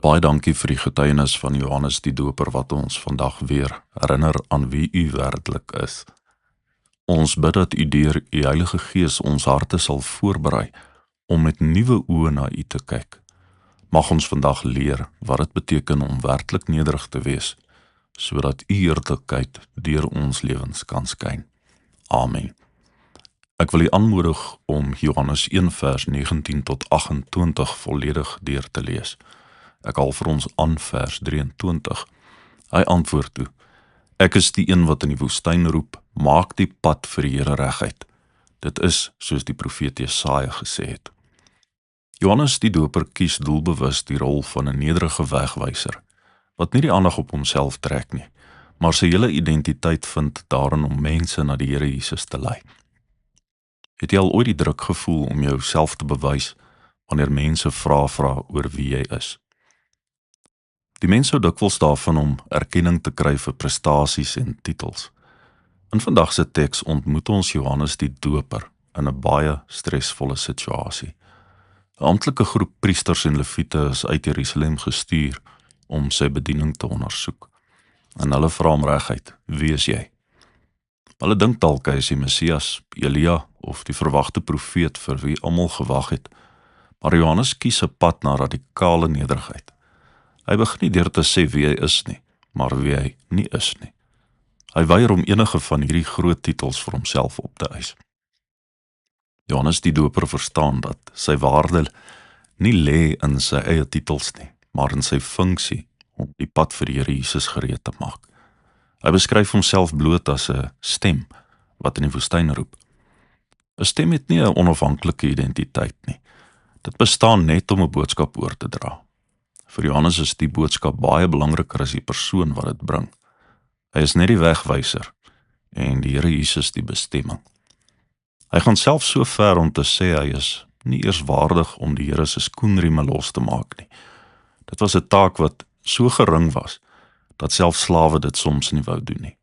Baie dankie vir die getuienis van Johannes die Doper wat ons vandag weer herinner aan wie u werklik is. Ons bid dat u deur u Heilige Gees ons harte sal voorberei om met nuwe oë na u te kyk. Mag ons vandag leer wat dit beteken om werklik nederig te wees, sodat u heerlikheid deur ons lewens kan skyn. Amen. Ek wil u aanmoedig om Johannes 1 vers 19 tot 28 volledig deur te lees. Ek haal vir ons aan vers 23. Hy antwoord toe: Ek is die een wat in die woestyn roep, maak die pad vir die Here reguit. Dit is soos die profeet Jesaja gesê het. Johannes die Doper kies doelbewus die rol van 'n nederige wegwyser, wat nie die aandag op homself trek nie, maar sy hele identiteit vind daarin om mense na die Here Jesus te lei. Het jy al ooit die druk gevoel om jouself te bewys wanneer mense vra oor wie jy is? Die mens sou dikwels daarvan om erkenning te kry vir prestasies en titels. In vandag se teks ontmoet ons Johannes die Doper in 'n baie stresvolle situasie. 'n Amptelike groep priesters en leviete is uit Jerusalem gestuur om sy bediening te ondersoek. En hulle vra hom reguit: Wie is jy? Hulle dink dalk hy is die Messias, Elia of die verwagte profeet vir wie almal gewag het. Maar Johannes kies 'n pad na radikale nederigheid. Hy begin nie deur te sê wie hy is nie, maar wie hy nie is nie. Hy weier om enige van hierdie groot titels vir homself op te eis. Johannes die Doper verstaan dat sy waarde nie lê in sy eie titels nie, maar in sy funksie om die pad vir die Here Jesus gereed te maak. Hy beskryf homself bloot as 'n stem wat in die woestyn roep. 'n Stem het nie 'n onafhanklike identiteit nie. Dit bestaan net om 'n boodskap oor te dra. Vir Johannes is die boodskap baie belangriker as die persoon wat dit bring. Hy is net die wegwyser en die Here Jesus die bestemming. Hy gaan self so ver om te sê hy is nie eers waardig om die Here se skoenrieme los te maak nie. Dit was 'n taak wat so gering was, dat selfs slawe dit soms nie wou doen nie.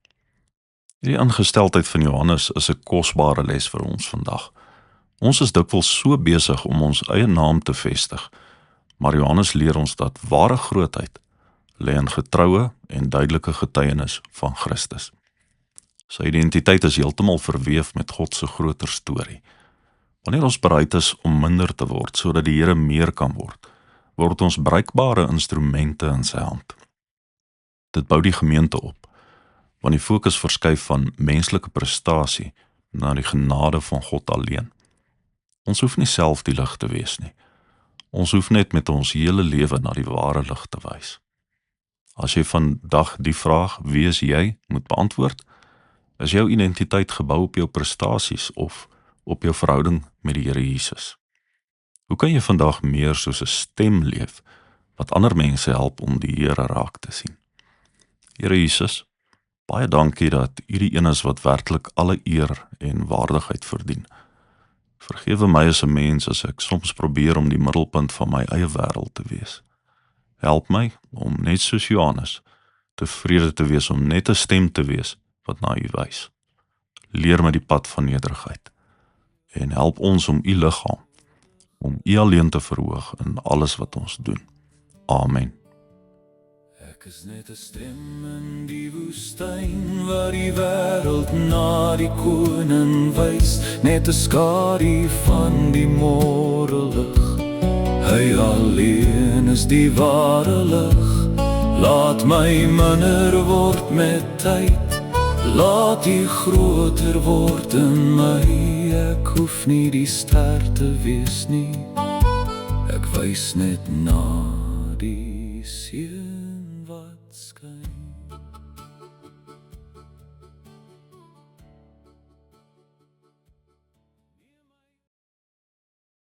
Hierdie ingesteldheid van Johannes is 'n kosbare les vir ons vandag. Ons is dikwels so besig om ons eie naam te vestig, maar Johannes leer ons dat ware grootheid lê in getroue en duidelike getuienis van Christus. Sy identiteit is heeltemal verweef met God se groter storie. Wanneer ons bereid is om minder te word sodat die Here meer kan word ons bruikbare instrumente in sy hand. Dit bou die gemeente op, want die fokus verskuif van menslike prestasie na die genade van God alleen. Ons hoef nie self die lig te wees nie. Ons hoef net met ons hele lewe na die ware lig te wys. As jy vandag die vraag, wie is jy, moet beantwoord, is jou identiteit gebou op jou prestasies of op jou verhouding met die Here Jesus? Hoe kan jy vandag meer soos 'n stem leef, wat ander mense help om die Here raak te sien? Here Jesus, baie dankie dat U die een is wat werklik alle eer en waardigheid verdien. Vergewe my as 'n mens as ek soms probeer om die middelpunt van my eie wêreld te wees. Help my om net soos Johannes tevrede te wees om net 'n stem te wees wat na U wys. Leer my die pad van nederigheid en help ons om U liggaam, om U alleen te verhoog in alles wat ons doen. Amen. Ek is net 'n stem in die woestyn waar die wêreld na die koning wys, net 'n skadu van die môre lig. Hy alleen is die ware lig. Laat my minder word met tyd, laat U groter word in my. Ek hoef nie die ster te wees nie, ek wys net na die seun wat skyn.